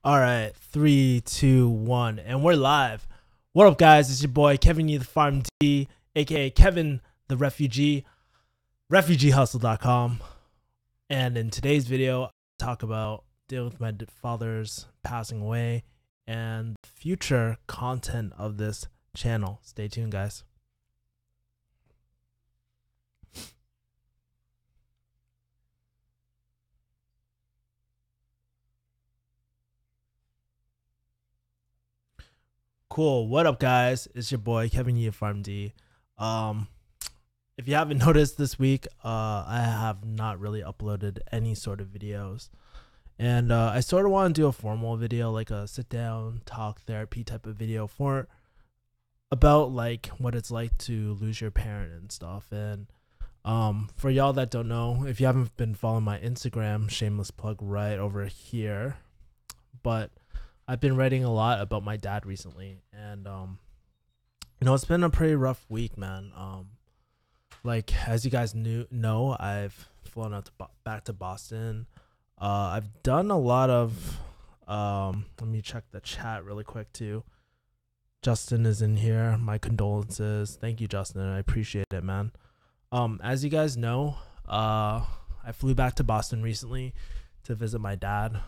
All right, three, two, one, and we're live. What up, guys? It's your boy Kevin the Farm D, aka Kevin the Refugee, refugeehustle.com. And in today's video, I talk about dealing with my father's passing away and future content of this channel. Stay tuned, guys. Cool. What up, guys? It's your boy Kevin the Farm D. If you haven't noticed this week, I have not really uploaded any sort of videos. And I sort of want to do a formal video, like a sit down talk therapy type of video for about like what it's like to lose your parent and stuff. And for y'all that don't know, if you haven't been following my Instagram, shameless plug right over here, but I've been writing a lot about my dad recently, and it's been a pretty rough week, man. Like as you guys know, I've flown out back to Boston. I've done a lot of let me check the chat really quick too. Justin is in here. My condolences. Thank you, Justin. I appreciate it, man. As you guys know, I flew back to Boston recently to visit my dad.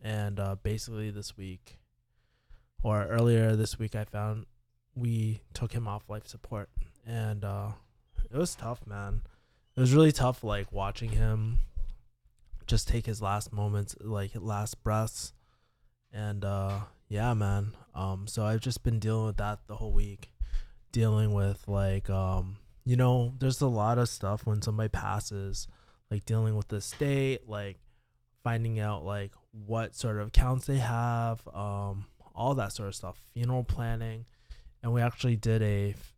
And basically this week, or earlier this week, I found we took him off life support, and it was tough, man. It was really tough, like watching him just take his last moments, like last breaths, and yeah, man. So I've just been dealing with that the whole week, dealing with like there's a lot of stuff when somebody passes, like dealing with the state, like finding out like what sort of accounts they have, all that sort of stuff, funeral planning. And we actually did his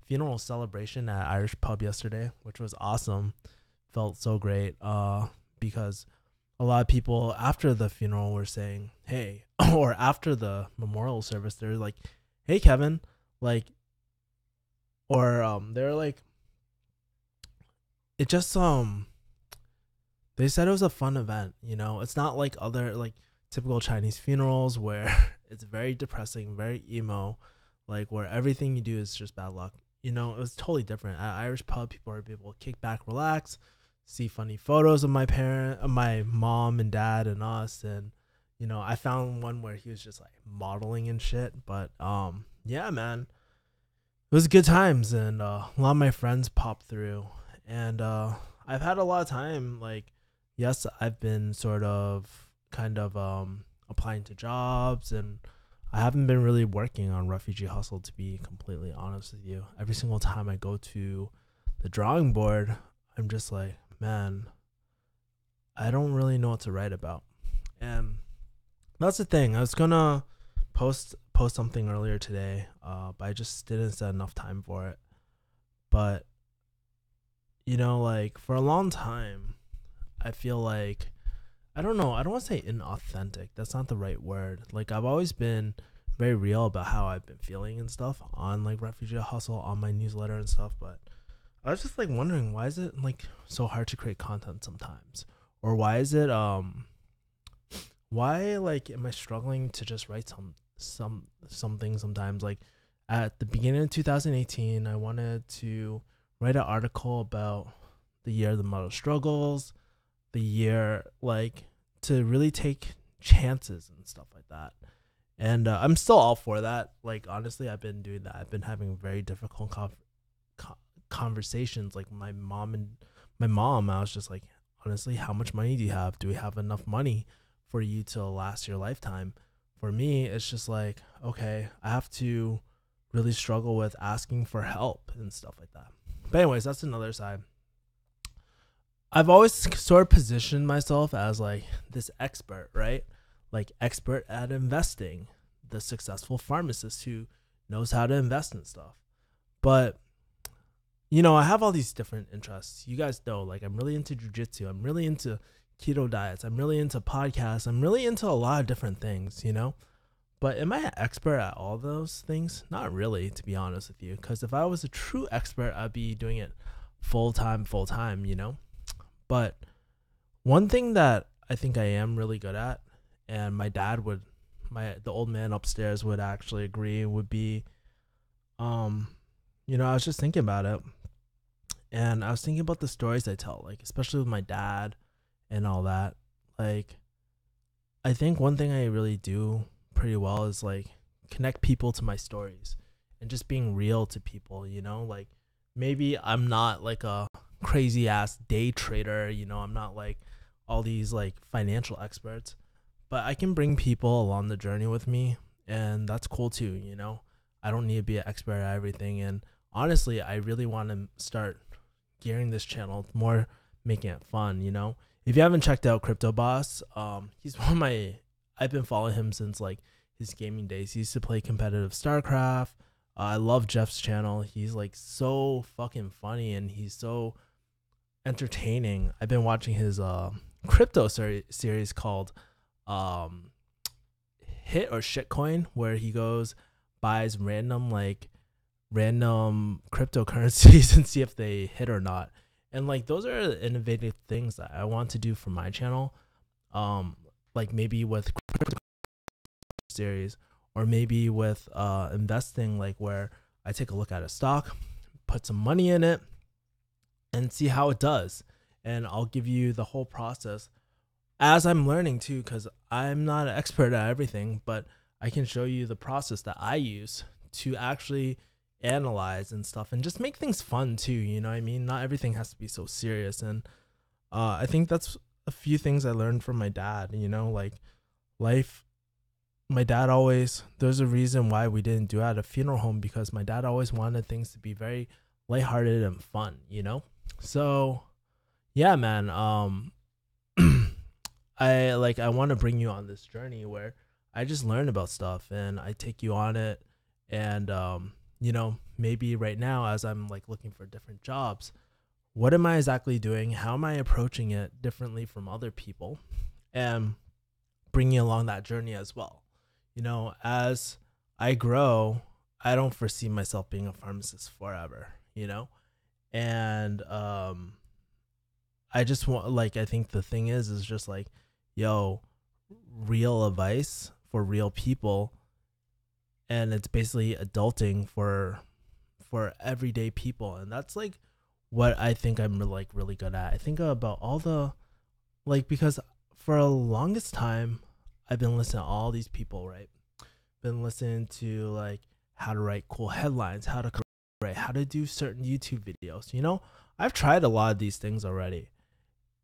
funeral celebration at Irish Pub yesterday, which was awesome. Felt so great because a lot of people after the funeral were saying, hey, or after the memorial service, they're like, hey, Kevin, like, or they're like, it just they said it was a fun event. It's not like other like typical Chinese funerals where it's very depressing, very emo, like where everything you do is just bad luck. It was totally different. At Irish Pub, people are able to kick back, relax, see funny photos of my mom and dad and us. And, I found one where he was just like modeling and shit. But yeah, man, it was good times. And a lot of my friends popped through. And I've had a lot of time, like, yes, I've been sort of kind of applying to jobs, and I haven't been really working on Refugee Hustle, to be completely honest with you. Every single time I go to the drawing board, I'm just like, man, I don't really know what to write about. And that's the thing. I was gonna post something earlier today, but I just didn't set enough time for it. But like for a long time, I feel like, I don't know, I don't want to say inauthentic. That's not the right word. Like I've always been very real about how I've been feeling and stuff on like Refugee Hustle, on my newsletter and stuff. But I was just like wondering, why is it like so hard to create content sometimes? Or why is it why like am I struggling to just write something sometimes? Like at the beginning of 2018, I wanted to write an article about the year the mother struggles, the year like to really take chances and stuff like that. And I'm still all for that. Like honestly, I've been doing that. I've been having very difficult conversations. Like my mom, I was just like, honestly, how much money do you have? Do we have enough money for you to last your lifetime? For me, it's just like, okay, I have to really struggle with asking for help and stuff like that. But anyways, that's another side. I've always sort of positioned myself as like this expert, right? Like expert at investing, the successful pharmacist who knows how to invest in stuff. But, I have all these different interests. You guys know, like I'm really into jujitsu. I'm really into keto diets. I'm really into podcasts. I'm really into a lot of different things, But am I an expert at all those things? Not really, to be honest with you. Because if I was a true expert, I'd be doing it full time, But One thing that I think I am really good at, and my dad would, the old man upstairs would actually agree, would be, um, I was just thinking about it, and I was thinking about the stories I tell, like especially with my dad and all that. Like, I think one thing I really do pretty well is like connect people to my stories and just being real to people, like maybe I'm not like a crazy ass day trader, I'm not like all these like financial experts, but I can bring people along the journey with me, and that's cool too. I don't need to be an expert at everything, and honestly, I really want to start gearing this channel more, making it fun. If you haven't checked out Crypto Boss, he's one of my, I've been following him since like his gaming days. He used to play competitive StarCraft. I love Jeff's channel. He's like so fucking funny and he's so entertaining. I've been watching his crypto series called Hit or Shitcoin, where he goes buys random cryptocurrencies and see if they hit or not. And like those are innovative things that I want to do for my channel. Like maybe with crypto series, or maybe with investing, like where I take a look at a stock, put some money in it, and see how it does. And I'll give you the whole process as I'm learning too, because I'm not an expert at everything, but I can show you the process that I use to actually analyze and stuff and just make things fun too. You know what I mean? Not everything has to be so serious. And I think that's a few things I learned from my dad, like life. My dad always, there's a reason why we didn't do it at a funeral home, because my dad always wanted things to be very lighthearted and fun. So yeah, man. I want to bring you on this journey where I just learn about stuff and I take you on it. And maybe right now as I'm like looking for different jobs, what am I exactly doing? How am I approaching it differently from other people? And bringing along that journey as well. As I grow, I don't foresee myself being a pharmacist forever, and I just want, like, I think the thing is just like, yo, real advice for real people. And it's basically adulting for everyday people. And that's like what I think I'm like really good at. I think about all the, like, because for a longest time, I've been listening to all these people, right? Been listening to like how to write cool headlines, how to do certain YouTube videos. I've tried a lot of these things already.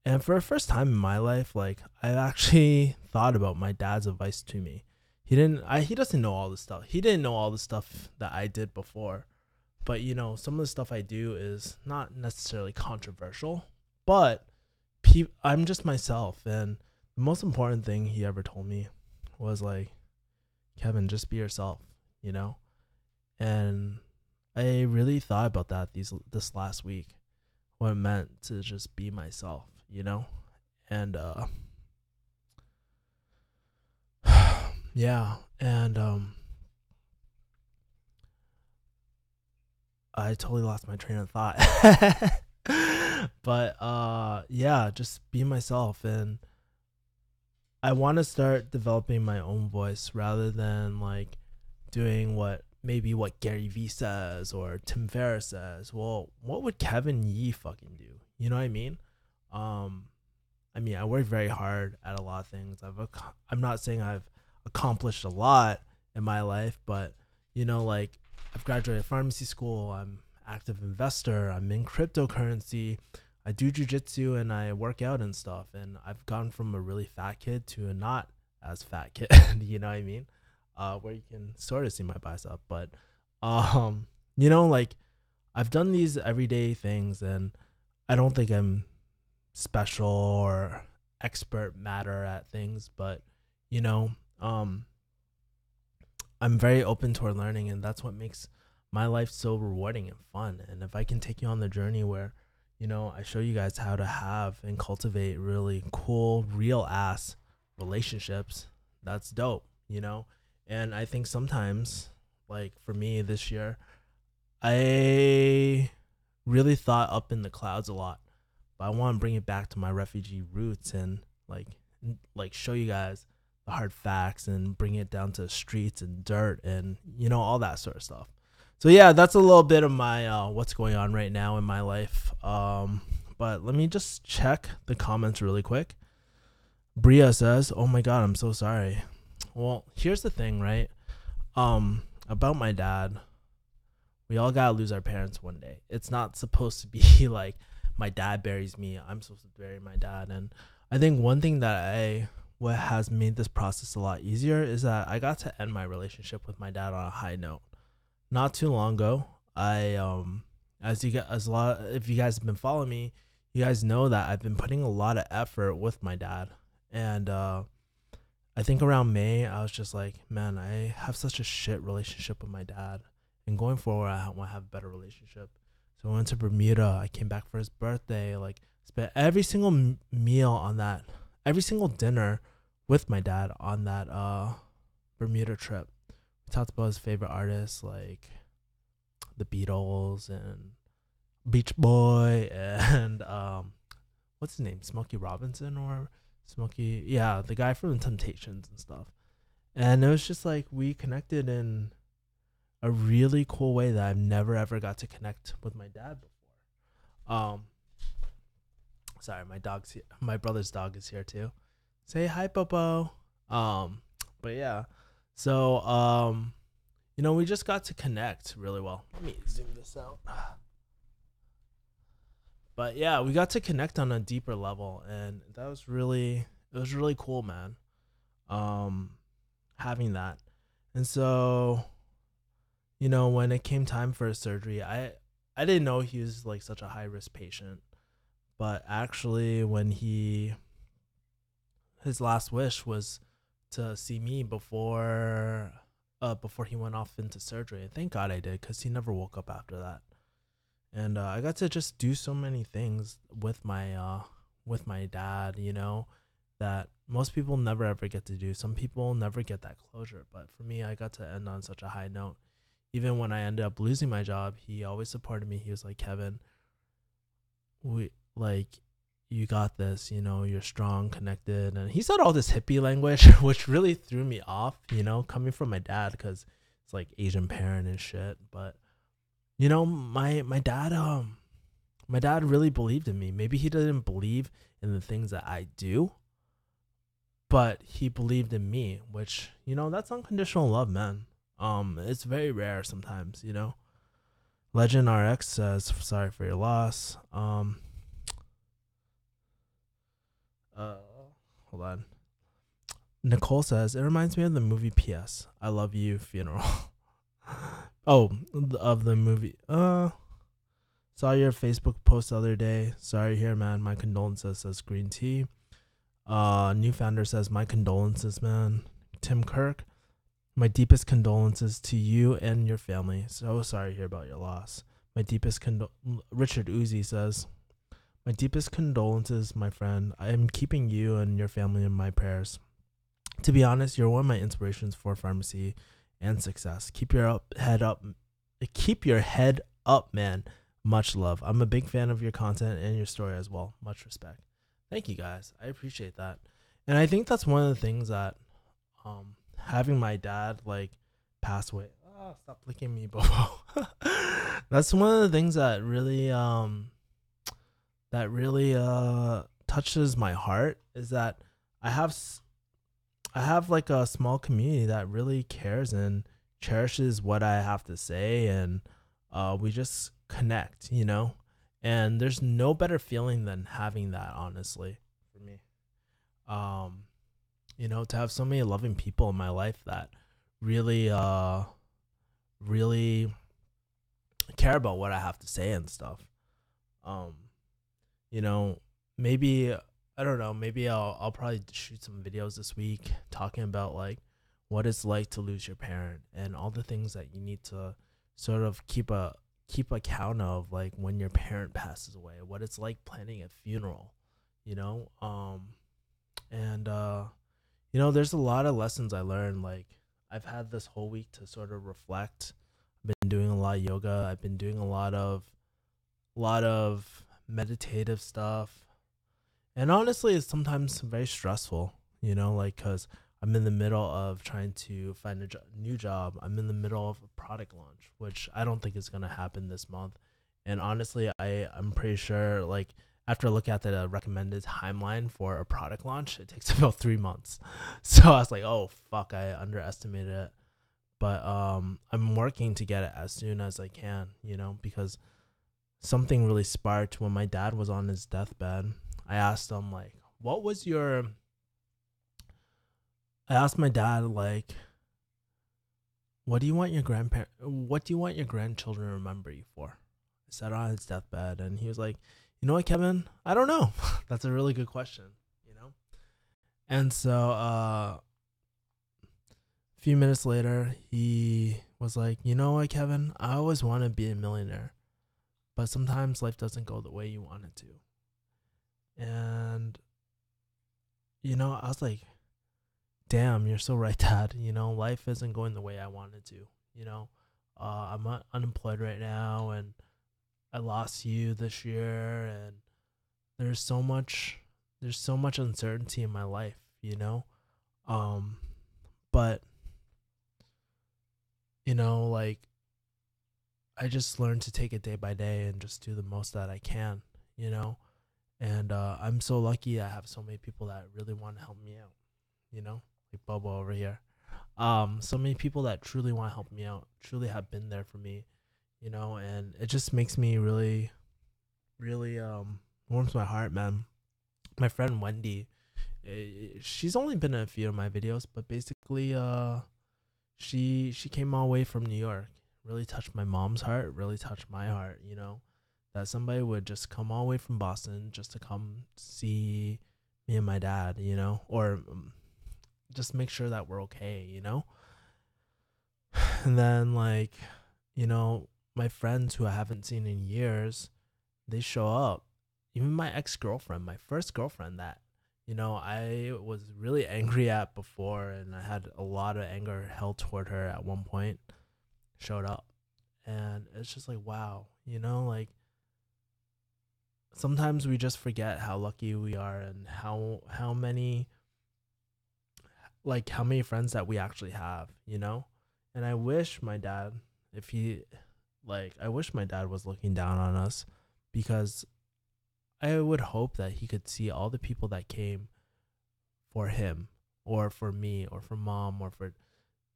And for the first time in my life, like I actually thought about my dad's advice to me. He doesn't know all the stuff. He didn't know all the stuff that I did before. But some of the stuff I do is not necessarily controversial, but I'm just myself. And the most important thing he ever told me was like, Kevin, just be yourself, And I really thought about that this last week, what it meant to just be myself, And yeah, and I totally lost my train of thought. But yeah, just be myself. And I want to start developing my own voice rather than like doing what Gary Vee says or Tim Ferriss says. Well, what would Kevin Yee fucking do? You know what I mean? I work very hard at a lot of things. I'm not saying I've accomplished a lot in my life, but like I've graduated pharmacy school. I'm active investor. I'm in cryptocurrency. I do jujitsu and I work out and stuff. And I've gone from a really fat kid to a not as fat kid. You know what I mean? Where you can sort of see my bicep, but like I've done these everyday things, and I don't think I'm special or expert matter at things, but I'm very open toward learning, and that's what makes my life so rewarding and fun. And if I can take you on the journey where I show you guys how to have and cultivate really cool, real ass relationships, that's dope, And I think sometimes, like for me this year, I really thought up in the clouds a lot. but I want to bring it back to my refugee roots and like show you guys the hard facts and bring it down to streets and dirt and all that sort of stuff. So yeah, that's a little bit of my what's going on right now in my life. But let me just check the comments really quick. Bria says, "Oh my god, I'm so sorry." Well, here's the thing, right? About my dad, we all gotta lose our parents one day. It's not supposed to be like my dad buries me, I'm supposed to bury my dad. And I think one thing what has made this process a lot easier is that I got to end my relationship with my dad on a high note not too long ago. I if you guys have been following me, you guys know that I've been putting a lot of effort with my dad. And I think around May, I was just like, man, I have such a shit relationship with my dad. And going forward, I want to have a better relationship. So I went to Bermuda. I came back for his birthday. Like, spent every single meal on that, every single dinner with my dad on that Bermuda trip. We talked about his favorite artists, like the Beatles and Beach Boy and what's his name? Smokey Robinson or Smokey? Yeah, the guy from the Temptations and stuff. And it was just like we connected in a really cool way that I've never ever got to connect with my dad before. Sorry, my brother's dog is here too. Say hi, Popo. But yeah. So we just got to connect really well. Let me zoom this out. But yeah, we got to connect on a deeper level, and it was really cool, man. Having that. And so when it came time for his surgery, I didn't know he was like such a high risk patient. But actually, when his last wish was to see me before he went off into surgery. And thank God I did, because he never woke up after that. And I got to just do so many things with my dad, that most people never ever get to do. Some people never get that closure. But for me, I got to end on such a high note. Even when I ended up losing my job, he always supported me. He was like, Kevin, you got this, you're strong, connected. And he said all this hippie language, which really threw me off, coming from my dad, because it's like Asian parent and shit. But, my dad really believed in me. Maybe he didn't believe in the things that I do, but he believed in me, which, that's unconditional love, man. It's very rare sometimes, Legend RX says, sorry for your loss. Hold on. Nicole says, it reminds me of the movie P.S. I Love You Funeral. Oh, of the movie. Saw your Facebook post the other day. Sorry here, man. My condolences, says Green Tea. New Founder says, my condolences, man. Tim Kirk, my deepest condolences to you and your family. So sorry to hear about your loss. My deepest Richard Uzi says, my deepest condolences, my friend. I am keeping you and your family in my prayers. To be honest, you're one of my inspirations for pharmacy and success. Keep your head up. Keep your head up, man. Much love. I'm a big fan of your content and your story as well. Much respect. Thank you, guys. I appreciate that. And I think that's one of the things that having my dad pass away. Oh, stop licking me, Bobo. That's one of the things that really touches my heart, is that I have like a small community that really cares and cherishes what I have to say, and we just connect, and there's no better feeling than having that, honestly, for me. To have so many loving people in my life that really care about what I have to say and stuff. Maybe, I don't know, maybe I'll probably shoot some videos this week talking about what it's like to lose your parent and all the things that you need to sort of keep account of, when your parent passes away, what it's like planning a funeral, there's a lot of lessons I learned. I've had this whole week to sort of reflect. I've been doing a lot of yoga. I've been doing a lot of meditative stuff. And honestly, it's sometimes very stressful, like because I'm in the middle of trying to find a new job. I'm in the middle of a product launch, which I don't think is going to happen this month. And honestly, I'm pretty sure, like, after looking at the recommended timeline for a product launch, it takes about 3 months. So I was like, oh, fuck, I underestimated it. But I'm working to get it as soon as I can, because something really sparked when my dad was on his deathbed. I asked him, like, I asked my dad, like, what do you want your grandchildren to remember you for? I said on his deathbed, and he was like, you know what, Kevin? I don't know. That's a really good question. And so a few minutes later, he was like, you know what, Kevin? I always want to be a millionaire, but sometimes life doesn't go the way you want it to. And, I was like, damn, you're so right, Dad. Life isn't going the way I wanted to. I'm unemployed right now, and I lost you this year, and there's so much uncertainty in my life, but like, I just learned to take it day by day and just do the most that I can, and I'm so lucky I have so many people that really want to help me out, like Bobo over here. So many people that truly want to help me out, truly have been there for me, and it just makes me really, really warms my heart, man. My friend Wendy, she's only been in a few of my videos, but basically she came all the way from New York. Really touched my mom's heart, really touched my heart, that somebody would just come all the way from Boston just to come see me and my dad, or just make sure that we're okay. And then, like, my friends who I haven't seen in years, they show up. Even my ex-girlfriend, my first girlfriend that, I was really angry at before, and I had a lot of anger held toward her at one point, showed up. And it's just like, wow, like, sometimes we just forget how lucky we are, and how many friends that we actually have, And I wish my dad, I wish my dad was looking down on us, because I would hope that he could see all the people that came for him, or for me, or for mom,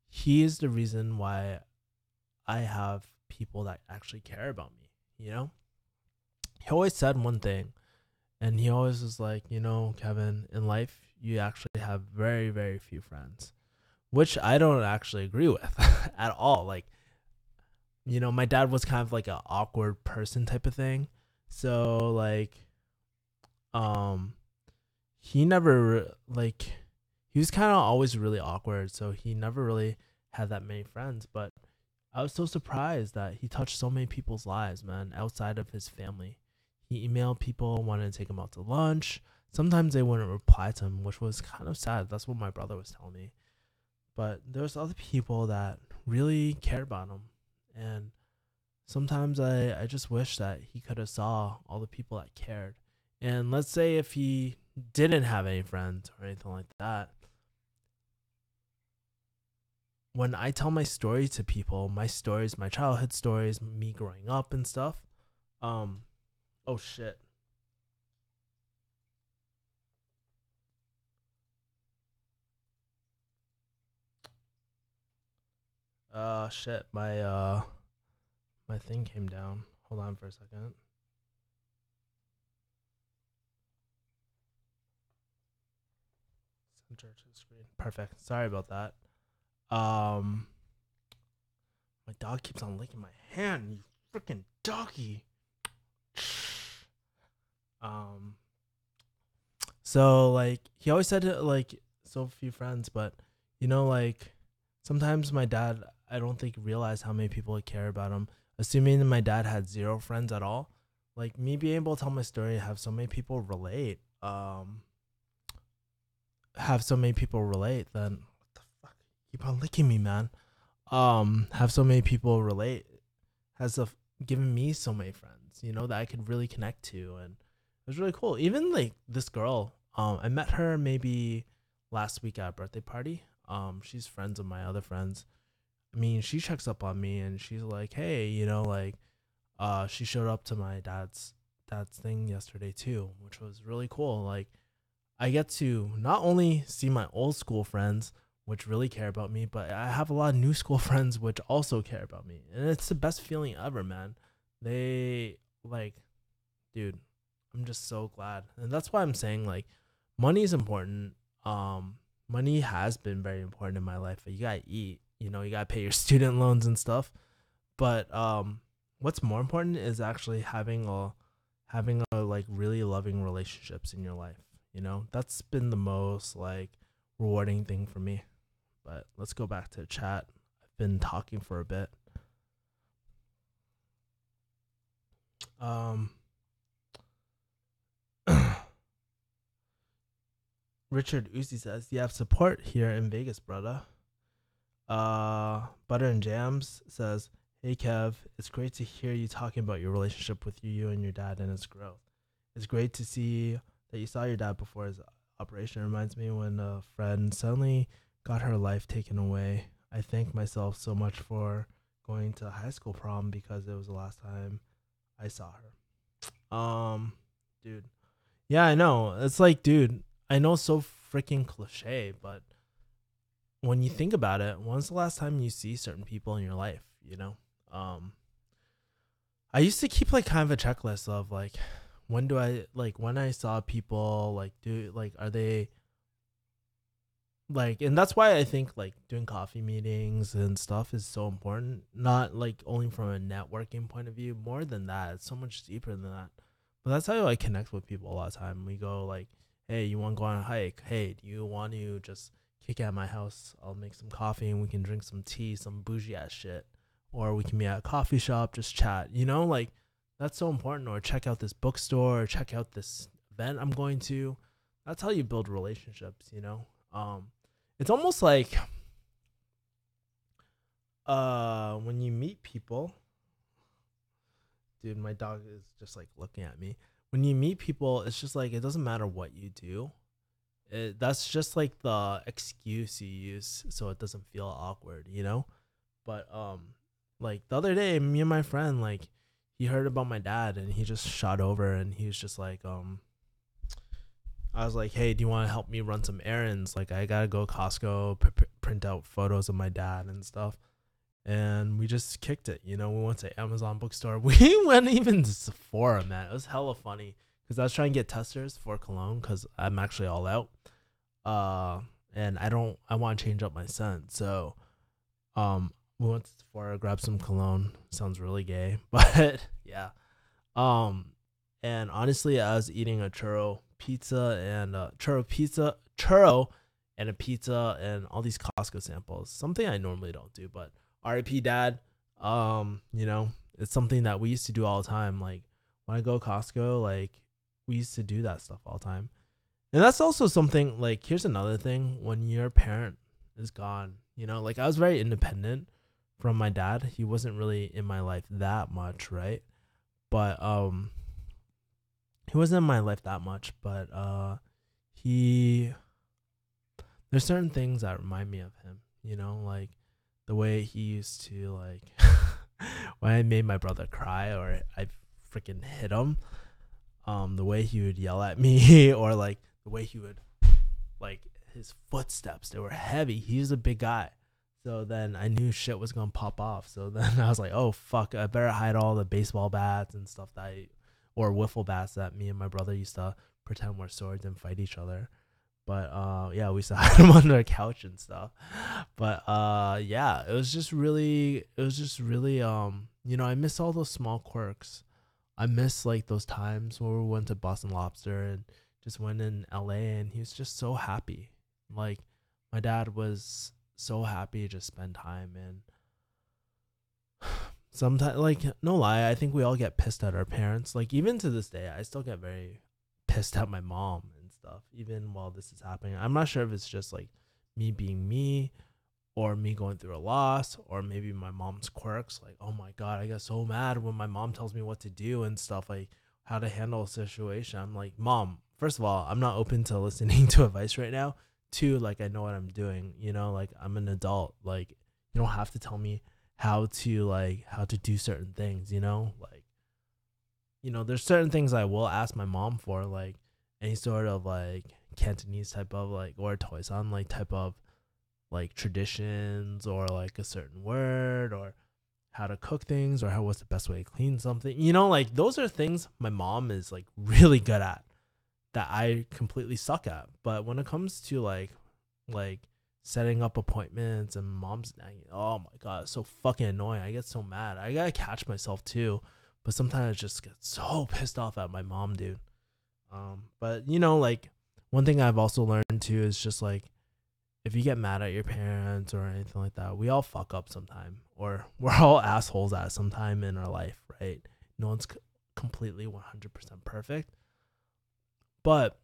he is the reason why I have people that actually care about me, He always said one thing, and he always was like, Kevin, in life, you actually have very, very few friends, which I don't actually agree with at all. Like, my dad was kind of like an awkward person type of thing. So, like, he never, like, he was kind of always really awkward. So he never really had that many friends. But I was so surprised that he touched so many people's lives, man, outside of his family. He emailed people, wanted to take him out to lunch. Sometimes they wouldn't reply to him, which was kind of sad. That's what my brother was telling me. But there's other people that really cared about him. And sometimes I just wish that he could have saw all the people that cared. And let's say if he didn't have any friends or anything like that, when I tell my story to people, my stories, my childhood stories, me growing up and stuff, oh shit. Shit, my thing came down. Hold on for a second. Center to the screen. Perfect. Sorry about that. My dog keeps on licking my hand. You freaking doggy. So, like, he always said, like, so few friends, but like, sometimes my dad, I don't think, realized how many people care about him. Assuming that my dad had 0 friends at all, like, me being able to tell my story and have so many people relate, then what the fuck? Keep on licking me, man. Have so many people relate has given me so many friends, that I could really connect to, and it was really cool. Even like this girl, I met her maybe last week at a birthday party. She's friends of my other friends. I mean, she checks up on me and she's like, hey, she showed up to my dad's thing yesterday too, which was really cool. Like, I get to not only see my old school friends, which really care about me, but I have a lot of new school friends which also care about me. And it's the best feeling ever, man. They like, dude, I'm just so glad. And that's why I'm saying like money is important. Money has been very important in my life. You gotta eat, you gotta pay your student loans and stuff. But what's more important is actually having a like really loving relationships in your life. That's been the most like rewarding thing for me. But let's go back to chat. I've been talking for a bit. Um, Richard Uzi says, "You have support here in Vegas, brother." Butter and Jams says, "Hey Kev, it's great to hear you talking about your relationship with you and your dad and its growth. It's great to see that you saw your dad before his operation. It reminds me when a friend suddenly got her life taken away. I thank myself so much for going to high school prom because it was the last time I saw her." Dude. Yeah, I know. It's like, dude, I know it's so freaking cliche, but when you think about it, when's the last time you see certain people in your life, Um, I used to keep like kind of a checklist of like when I saw people like do like are they like, and that's why I think like doing coffee meetings and stuff is so important. Not like only from a networking point of view, more than that. It's so much deeper than that. But that's how I connect with people a lot of time. We go like, hey, you want to go on a hike? Hey, do you want to just kick at my house? I'll make some coffee and we can drink some tea, some bougie ass shit. Or we can be at a coffee shop, just chat. Like that's so important. Or check out this bookstore, or check out this event I'm going to. That's how you build relationships. It's almost like when you meet people, dude, my dog is just like looking at me. When you meet people, it's just like it doesn't matter what you do. That's just like the excuse you use so it doesn't feel awkward. But like the other day, me and my friend, like, he heard about my dad and he just shot over and he was just like I was like, hey, do you want to help me run some errands? Like, I gotta go Costco, print out photos of my dad and stuff. And we just kicked it. We went to Amazon bookstore. We went even to Sephora, man. It was hella funny because I was trying to get testers for cologne because I'm actually all out. And I want to change up my scent. So, we went to Sephora, grabbed some cologne. Sounds really gay, but yeah. And honestly, I was eating a churro pizza and churro and a pizza and all these Costco samples. Something I normally don't do, but RIP dad. It's something that we used to do all the time. Like when I go to Costco, like we used to do that stuff all the time. And that's also something like here's another thing when your parent is gone, like I was very independent from my dad. He wasn't really in my life that much, right? But he wasn't in my life that much, but he there's certain things that remind me of him, like the way he used to like when I made my brother cry or I freaking hit him, the way he would yell at me or like the way he would like his footsteps, they were heavy. He was a big guy. So then I knew shit was gonna pop off. So then I was like, oh fuck, I better hide all the baseball bats and stuff or wiffle bats that me and my brother used to pretend were swords and fight each other. But yeah, we used to hide them under the couch and stuff. But yeah, it was just really I miss all those small quirks. I miss like those times where we went to Boston Lobster and just went in LA and he was just so happy. Like my dad was so happy to just spend time, and sometimes, like, no lie, I think we all get pissed at our parents. Like even to this day I still get very pissed at my mom and stuff even while this is happening. I'm not sure if it's just like me being me or me going through a loss, or maybe my mom's quirks. Like, oh my God, I get so mad when my mom tells me what to do and stuff, like how to handle a situation. I'm like, Mom, first of all, I'm not open to listening to advice right now. Two, like, I know what I'm doing, like I'm an adult. Like, you don't have to tell me how to do certain things, like, there's certain things I will ask my mom for, like any sort of like Cantonese type of like, or Toisan like type of like traditions, or like a certain word, or how to cook things, or what's the best way to clean something. Like those are things my mom is like really good at that I completely suck at. But when it comes to like setting up appointments and mom's nagging, oh my God, it's so fucking annoying. I get so mad. I gotta catch myself too, but sometimes I just get so pissed off at my mom, dude. But like one thing I've also learned too is just like, if you get mad at your parents or anything like that, we all fuck up sometime, or we're all assholes at some time in our life, right? No one's completely 100% perfect, but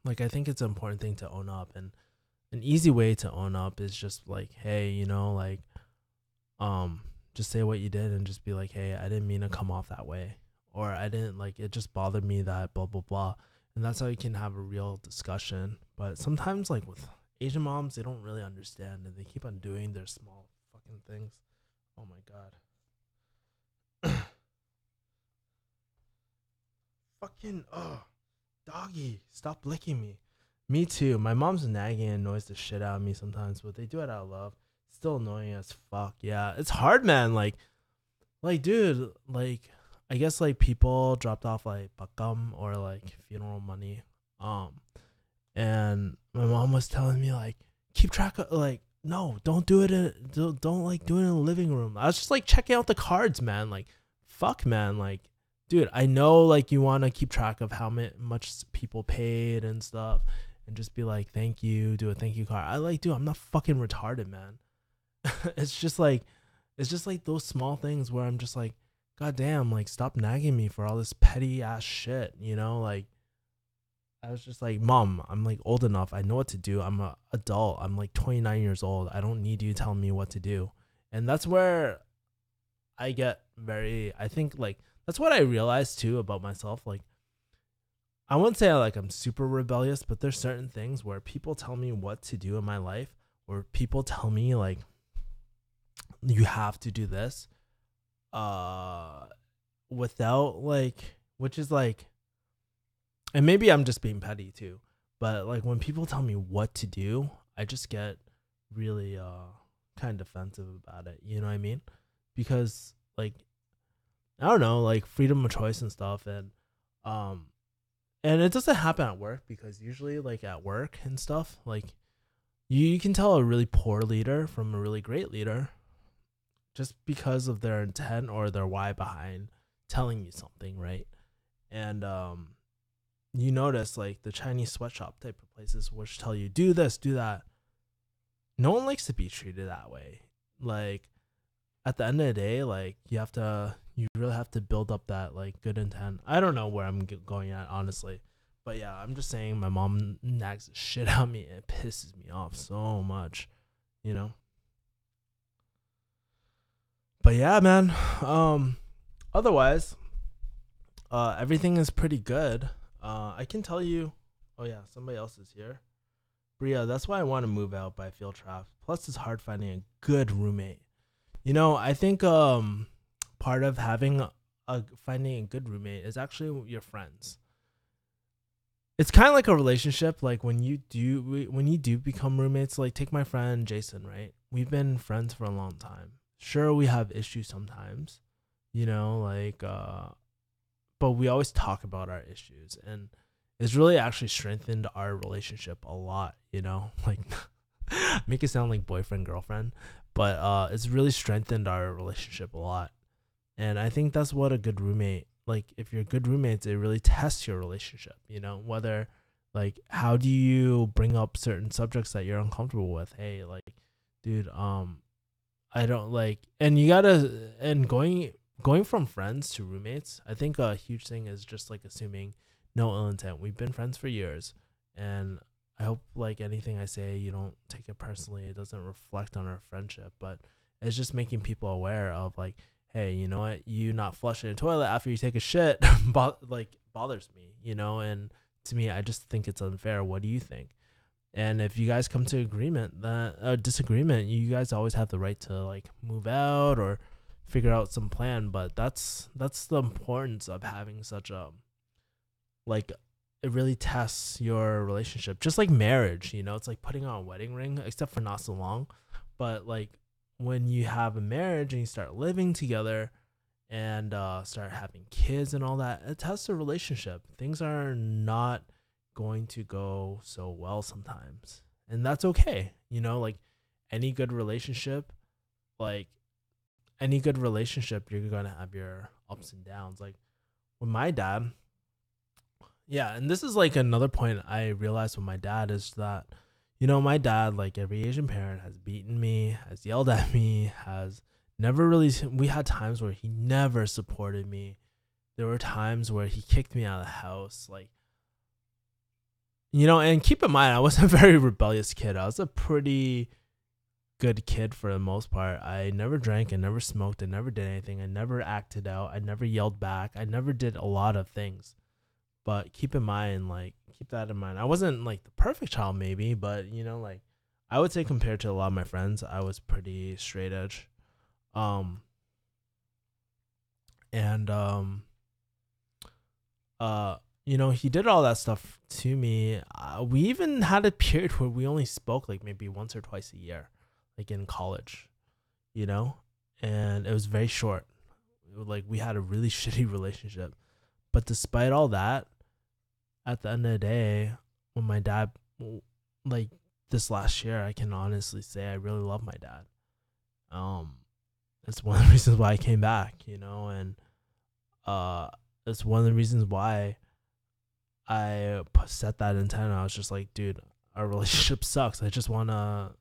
like I think it's an important thing to own up, and an easy way to own up is just like, hey, like just say what you did and just be like, hey, I didn't mean to come off that way, or I didn't, like, it just bothered me that blah blah blah. And that's how you can have a real discussion. But sometimes, like with Asian moms, they don't really understand, and they keep on doing their small fucking things. Oh my God. Fucking, doggy, stop licking me. Me too. My mom's nagging and annoys the shit out of me sometimes, but they do it out of love. Still annoying as fuck. Yeah, it's hard, man. Like, dude, like, I guess like people dropped off like bakam or like funeral money, and my mom was telling me like, keep track of, like, no, don't do it don't like do it in the living room. I was just like checking out the cards, man. Like, fuck, man. Like, dude, I know like you want to keep track of how much people paid and stuff, and just be like, thank you, do a thank you card. I like, dude, I'm not fucking retarded, man. It's just like those small things where I'm just like, God damn, like, stop nagging me for all this petty ass shit, like, I was just like, Mom, I'm like old enough, I know what to do, I'm a adult, I'm like 29 years old, I don't need you telling me what to do. And that's where I think like that's what I realized too about myself. Like, I wouldn't say like I'm super rebellious, but there's certain things where people tell me what to do in my life, or people tell me like, you have to do this, without like, which is like, and maybe I'm just being petty too, but like when people tell me what to do, I just get really kind of defensive about it, you know what I mean? Because like, I don't know, like freedom of choice and stuff. Um and it doesn't happen at work, because usually like at work and stuff, like you can tell a really poor leader from a really great leader just because of their intent or their why behind telling you something, right? And you notice like the Chinese sweatshop type of places which tell you do this, do that. No one likes to be treated that way. Like, at the end of the day, like, you really have to build up that like good intent. I don't know where I'm going at, honestly, but yeah, I'm just saying my mom nags the shit out of me. It pisses me off so much, you know. But yeah, man. Otherwise, everything is pretty good. I can tell you. Oh yeah, somebody else is here. Bria, that's why I want to move out, but I feel trapped. Plus, it's hard finding a good roommate. I think part of having finding a good roommate is actually your friends. It's kind of like a relationship. Like when you do become roommates, like take my friend Jason, right? We've been friends for a long time. Sure, we have issues sometimes, like but we always talk about our issues, and it's really actually strengthened our relationship a lot, like make it sound like boyfriend girlfriend, but it's really strengthened our relationship a lot. And I think that's what a good roommate, like if you're good roommates, it really tests your relationship, whether like how do you bring up certain subjects that you're uncomfortable with. Hey, like, dude, I don't like, and you gotta, and going from friends to roommates, I think a huge thing is just like assuming no ill intent. We've been friends for years, and I hope like anything I say, you don't take it personally. It doesn't reflect on our friendship, but it's just making people aware of like, hey, you know what? You not flushing a toilet after you take a shit, bothers me, And to me, I just think it's unfair. What do you think? And if you guys come to agreement that disagreement, you guys always have the right to like move out or figure out some plan. But that's the importance of having such a like it really tests your relationship, just like marriage. It's like putting on a wedding ring, except for not so long. But like when you have a marriage and you start living together and start having kids and all that, it tests a relationship. Things are not going to go so well sometimes, and that's okay. Like any good relationship, like you're gonna have your ups and downs. Like with my dad, yeah, and this is like another point I realized with my dad is that, my dad, like every Asian parent, has beaten me, has yelled at me, has never really. We had times where he never supported me. There were times where he kicked me out of the house, like, and keep in mind, I was a very rebellious kid. I was a pretty good kid for the most part. I never drank, I never smoked, I never did anything. I never acted out, I never yelled back, I never did a lot of things. But keep that in mind. I wasn't like the perfect child, maybe, but like I would say compared to a lot of my friends, I was pretty straight edge. And he did all that stuff to me. We even had a period where we only spoke like maybe once or twice a year, like in college, and it was very short. Like we had a really shitty relationship. But despite all that, at the end of the day, when my dad, like this last year, I can honestly say I really love my dad. It's one of the reasons why I came back, and it's one of the reasons why I set that intent. I was just like, dude, our relationship sucks. I just wanna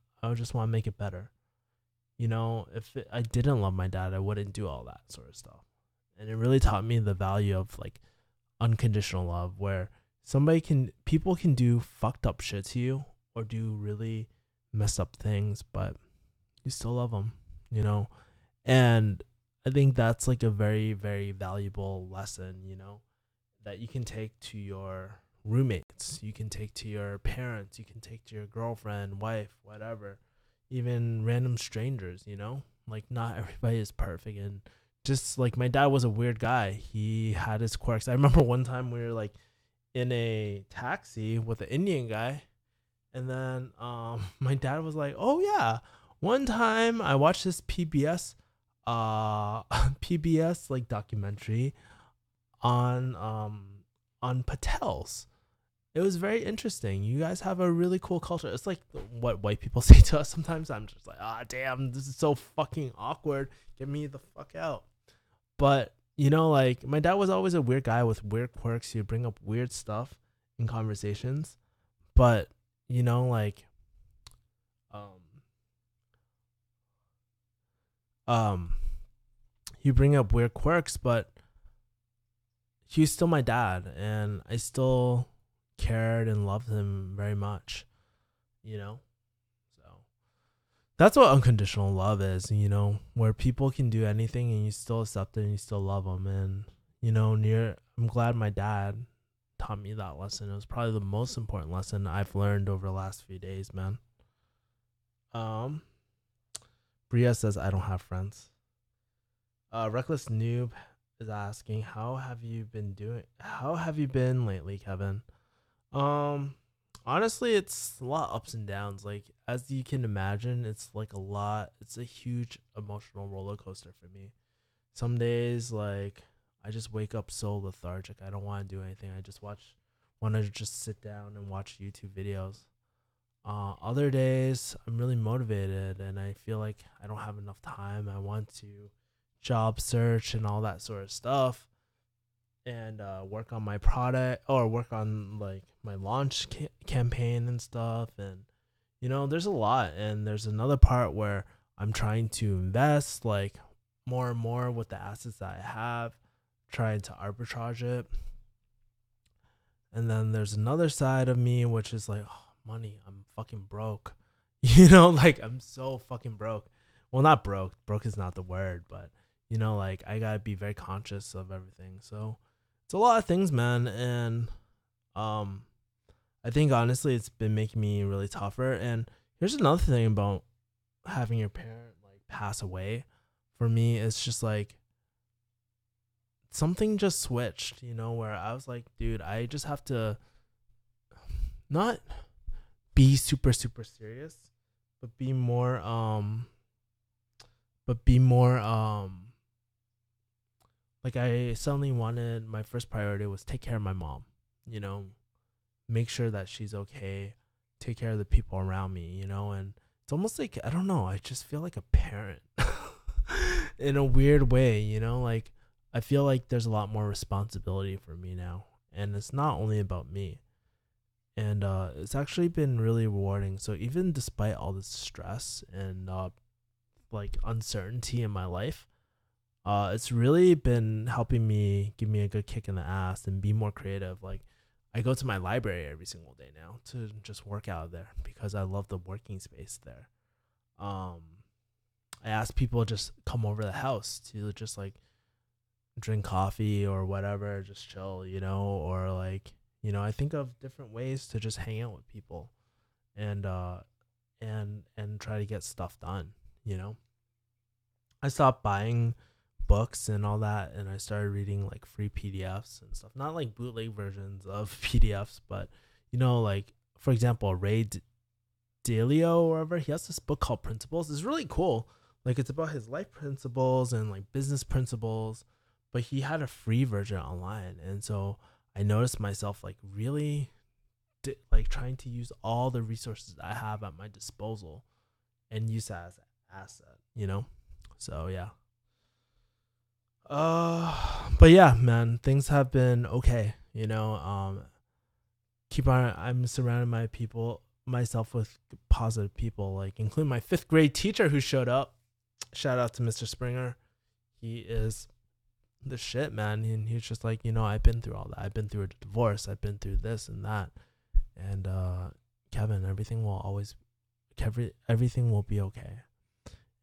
make it better. If I didn't love my dad, I wouldn't do all that sort of stuff. And it really taught me the value of like unconditional love, where people can do fucked up shit to you or do really messed up things, but you still love them, And I think that's like a very, very valuable lesson, that you can take to your roommates, you can take to your parents, you can take to your girlfriend, wife, whatever, even random strangers, Like not everybody is perfect, and just like my dad was a weird guy. He had his quirks. I remember one time we were like in a taxi with an Indian guy, and then my dad was like, "Oh yeah, one time I watched this PBS PBS like documentary on Patels. It was very interesting. You guys have a really cool culture." It's like what white people say to us sometimes. I'm just like, damn, this is so fucking awkward. Get me the fuck out. But, like my dad was always a weird guy with weird quirks. He'd bring up weird stuff in conversations. But, like, you bring up weird quirks, but he's still my dad, and I still cared and loved him very much, So that's what unconditional love is, where people can do anything and you still accept it and you still love them. And, I'm glad my dad taught me that lesson. It was probably the most important lesson I've learned over the last few days, man. Bria says, I don't have friends. Reckless Noob is asking, how have you been lately, Kevin? Honestly, it's a lot of ups and downs. Like, as you can imagine, it's a huge emotional roller coaster for me. Some days, like, I just wake up so lethargic. I don't want to do anything. I just want to just sit down and watch YouTube videos. Other days, I'm really motivated and I feel like I don't have enough time. I want to job search and all that sort of stuff, and work on my product or work on like my launch campaign and stuff. And there's a lot. And there's another part where I'm trying to invest like more and more with the assets that I have, trying to arbitrage it. And then there's another side of me which is like, oh, money. I'm fucking broke. You know, like I'm so fucking broke. Well, not broke. Broke is not the word, but you know, like I gotta be very conscious of everything. So it's a lot of things, man. And um, I think honestly, it's been making me really tougher. And here's another thing about having your parent like pass away. For me, it's just like something just switched, you know, where I was like, dude, I just have to not be super super serious, but be more like I suddenly wanted my first priority was take care of my mom, you know, make sure that she's okay, take care of the people around me, you know, and it's almost like I don't know, I just feel like a parent in a weird way, you know, like I feel like there's a lot more responsibility for me now, and it's not only about me. And it's actually been really rewarding. So even despite all this stress and like uncertainty in my life, it's really been helping me give me a good kick in the ass and be more creative. Like I go to my library every single day now to just work out there because I love the working space there. Um, I ask people just come over the house to just like drink coffee or whatever, just chill, you know, or like, you know, I think of different ways to just hang out with people and and try to get stuff done, you know. I stopped buying books and all that and I started reading like free PDFs and stuff. Not like bootleg versions of PDFs, but you know, like for example, Dalio or whatever, he has this book called Principles. It's really cool. Like it's about his life principles and like business principles, but he had a free version online. And so I noticed myself like really like trying to use all the resources I have at my disposal and use that as an asset, you know? So yeah. But yeah, man, things have been okay, you know. Keep on I'm surrounding myself with positive people, like including my 5th grade teacher who showed up. Shout out to Mr. Springer. He is the shit, man. And he's just like, you know, I've been through all that. I've been through a divorce. I've been through this and that. And Kevin, everything will be okay.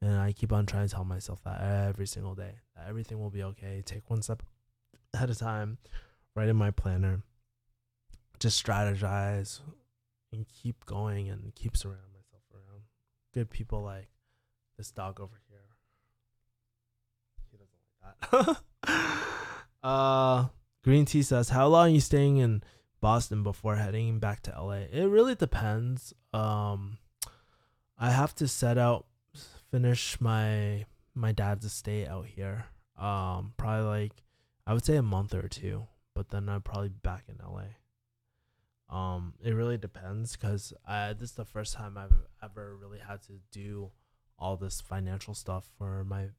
And I keep on trying to tell myself that every single day, that everything will be okay. Take one step at a time, write in my planner, just strategize and keep going and keep surrounding myself around good people like this dog over here. He doesn't like that. Green Tea says, how long are you staying in Boston before heading back to LA? It really depends. I have to finish my dad's estate out here. Probably like I would say a month or two, but then I'd probably be back in LA. It really depends because this is the first time I've ever really had to do all this financial stuff for my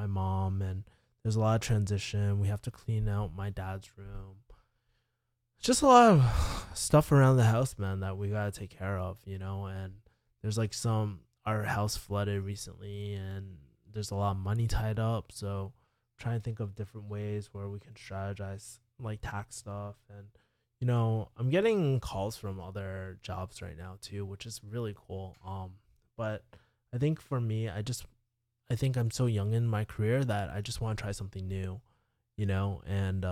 mom, and there's a lot of transition. We have to clean out my dad's room. Just a lot of stuff around the house, man, that we gotta take care of, you know. And there's like our house flooded recently, and there's a lot of money tied up. So trying to think of different ways where we can strategize like tax stuff. And you know, I'm getting calls from other jobs right now too, which is really cool. But I think for me, I think I'm so young in my career that I just want to try something new, you know, and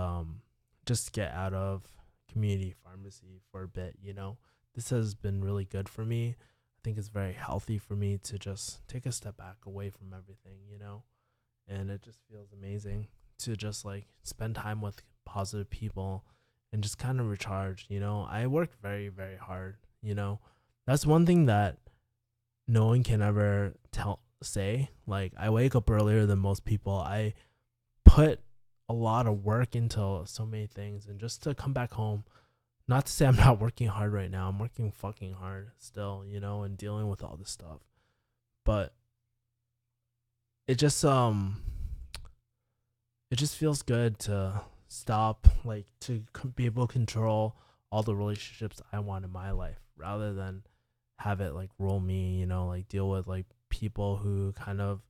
just get out of community pharmacy for a bit, you know. This has been really good for me. I think it's very healthy for me to just take a step back away from everything, you know, and it just feels amazing to just like spend time with positive people and just kind of recharge, you know. I work very, very hard, you know. That's one thing that no one can ever say. Like, I wake up earlier than most people. I put a lot of work into so many things, and just to come back home, not to say I'm not working hard right now. I'm working fucking hard still, you know, and dealing with all this stuff. But it just feels good to stop, like to be able to control all the relationships I want in my life rather than have it like roll me, you know, like deal with like people who kind of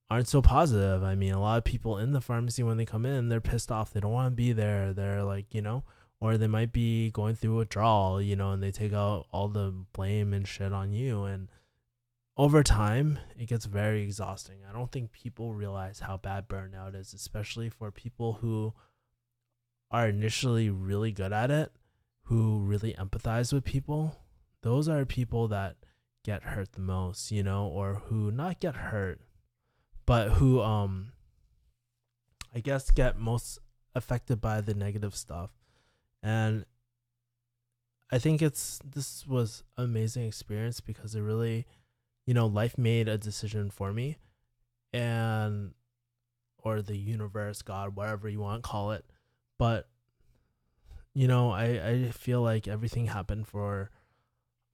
aren't so positive. I mean, a lot of people in the pharmacy, when they come in, they're pissed off. They don't want to be there. They're like, you know, or they might be going through withdrawal, you know, and they take out all the blame and shit on you. And over time, it gets very exhausting. I don't think people realize how bad burnout is, especially for people who are initially really good at it, who really empathize with people. Those are people that get hurt the most, you know, or who not get hurt, but who I guess get most affected by the negative stuff. And I think this was an amazing experience because it really, you know, life made a decision for me, and or the universe, God, whatever you want to call it. But you know, I feel like everything happened for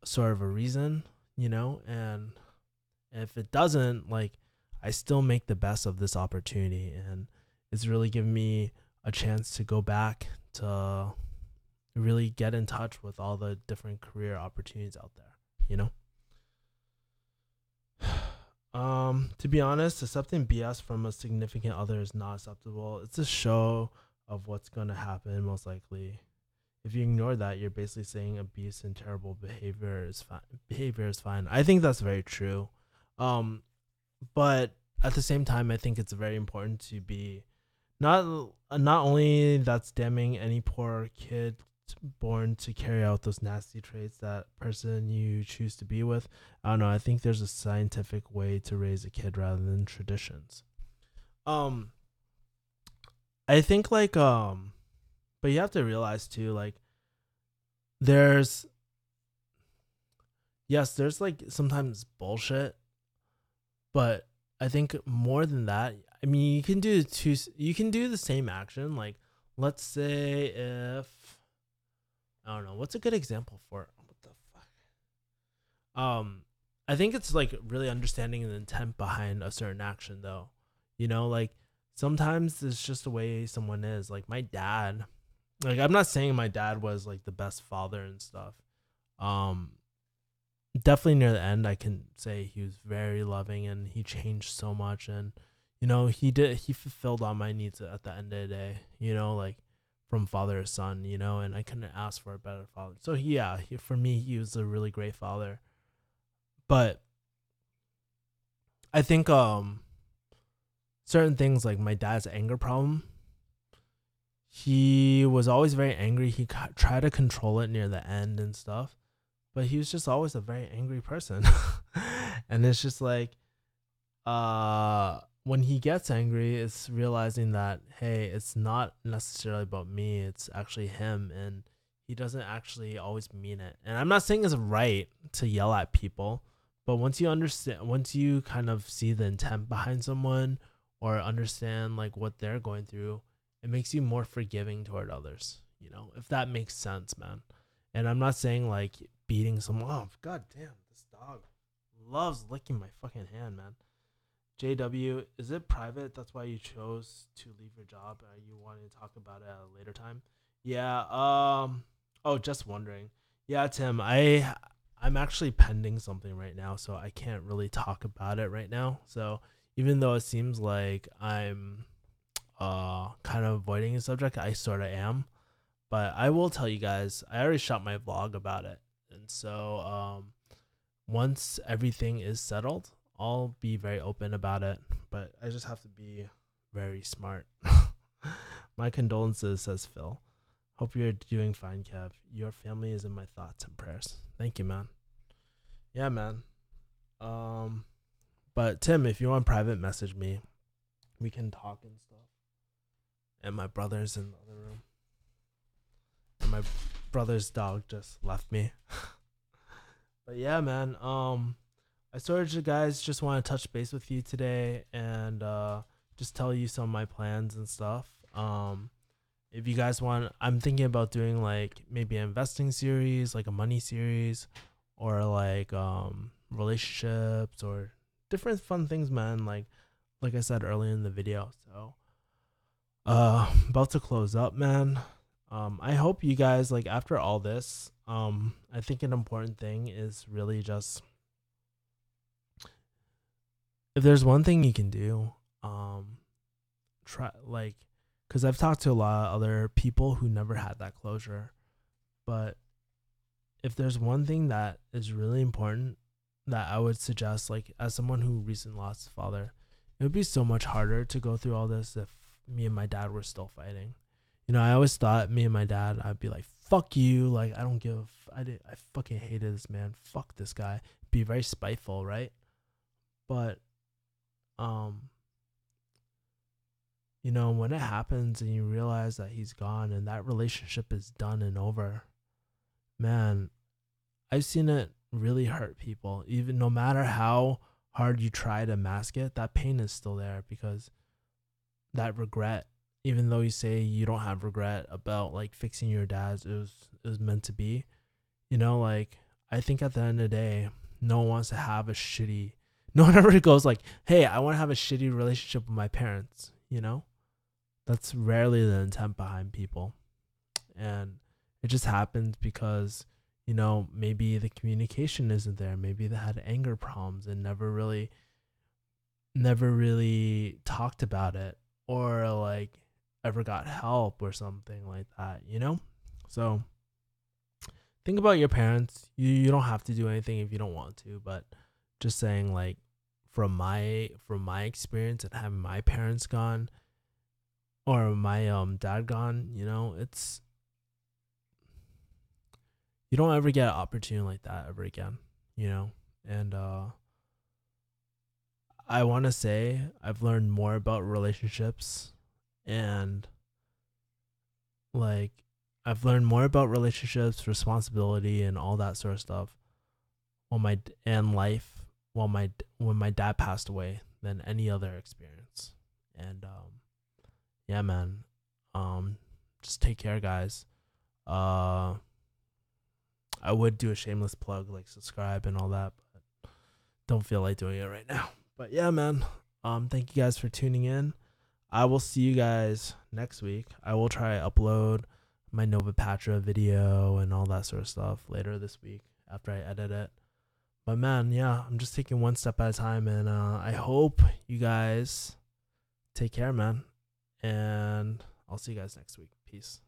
sort of a reason, you know, and if it doesn't, like, I still make the best of this opportunity, and it's really given me a chance to go back to really get in touch with all the different career opportunities out there, you know. To be honest, accepting BS from a significant other is not acceptable. It's a show of what's going to happen most likely. If you ignore that, you're basically saying abuse and terrible behavior is fine. Behavior is fine. I think that's very true. But at the same time, I think it's very important to be not only that's damning any poor kid born to carry out those nasty traits that person you choose to be with. I don't know. I think there's a scientific way to raise a kid rather than traditions. I think like but you have to realize too, like there's like sometimes bullshit, but I think more than that, I mean, you can do the same action. Like, let's say if, I don't know, what's a good example for it? What the fuck? I think it's like really understanding the intent behind a certain action, though. You know, like sometimes it's just the way someone is. Like my dad, like I'm not saying my dad was like the best father and stuff. Definitely near the end, I can say he was very loving and he changed so much, and you know he fulfilled all my needs at the end of the day. You know, like from father to son. You know, and I couldn't ask for a better father. So for me, he was a really great father. But I think certain things like my dad's anger problem, he was always very angry. He tried to control it near the end and stuff, but he was just always a very angry person. And it's just like when he gets angry, it's realizing that, hey, it's not necessarily about me, it's actually him, and he doesn't actually always mean it. And I'm not saying it's right to yell at people, but once you kind of see the intent behind someone or understand like what they're going through, it makes you more forgiving toward others, you know, if that makes sense, man. And I'm not saying like beating someone. Oh, god damn, this dog loves licking my fucking hand, man. JW, is it private? That's why you chose to leave your job. You wanted to talk about it at a later time? Yeah. Oh, just wondering. Yeah, Tim. I'm actually pending something right now, so I can't really talk about it right now. So even though it seems like I'm kind of avoiding the subject, I sort of am. But I will tell you guys, I already shot my vlog about it, and so once everything is settled, I'll be very open about it, but I just have to be very smart. My condolences, says Phil. Hope you're doing fine, Kev. Your family is in my thoughts and prayers. Thank you, man. Yeah, man. But Tim, if you want private message me, we can talk and stuff. And my brother's in the other room. And my brother's dog just left me. But yeah, man. I sort of guys just want to touch base with you today and just tell you some of my plans and stuff. If you guys want, I'm thinking about doing like maybe an investing series, like a money series, or like relationships or different fun things, man. Like I said earlier in the video. So about to close up, man. I hope you guys, like, after all this, I think an important thing is really just, if there's one thing you can do, try, like, because I've talked to a lot of other people who never had that closure. But if there's one thing that is really important that I would suggest, like as someone who recently lost a father, it would be so much harder to go through all this if me and my dad were still fighting. You know, I always thought me and my dad, I'd be like, fuck you. Like, I don't give, I fucking hated this man. Fuck this guy. Be very spiteful, right? But, you know, when it happens and you realize that he's gone and that relationship is done and over, man, I've seen it really hurt people. Even no matter how hard you try to mask it, that pain is still there, because that regret, even though you say you don't have regret about like fixing your dad's, it was meant to be, you know, like I think at the end of the day, no one wants to have a shitty, no one ever goes like, hey, I want to have a shitty relationship with my parents, you know? That's rarely the intent behind people. And it just happens because, you know, maybe the communication isn't there. Maybe they had anger problems and never really talked about it, or like ever got help or something like that, you know? So think about your parents. You don't have to do anything if you don't want to, but just saying, like, from my experience and having my parents gone, or my dad gone, you know, it's, you don't ever get an opportunity like that ever again, you know? And I want to say I've learned more about relationships, and like I've learned more about relationships, responsibility, and all that sort of stuff and life when my dad passed away than any other experience. And yeah, man, just take care, guys. I would do a shameless plug, like subscribe and all that, but don't feel like doing it right now. But yeah, man, thank you guys for tuning in. I will see you guys next week. I will try to upload my Nova Patra video and all that sort of stuff later this week after I edit it. But man, yeah, I'm just taking one step at a time, and I hope you guys take care, man. And I'll see you guys next week. Peace.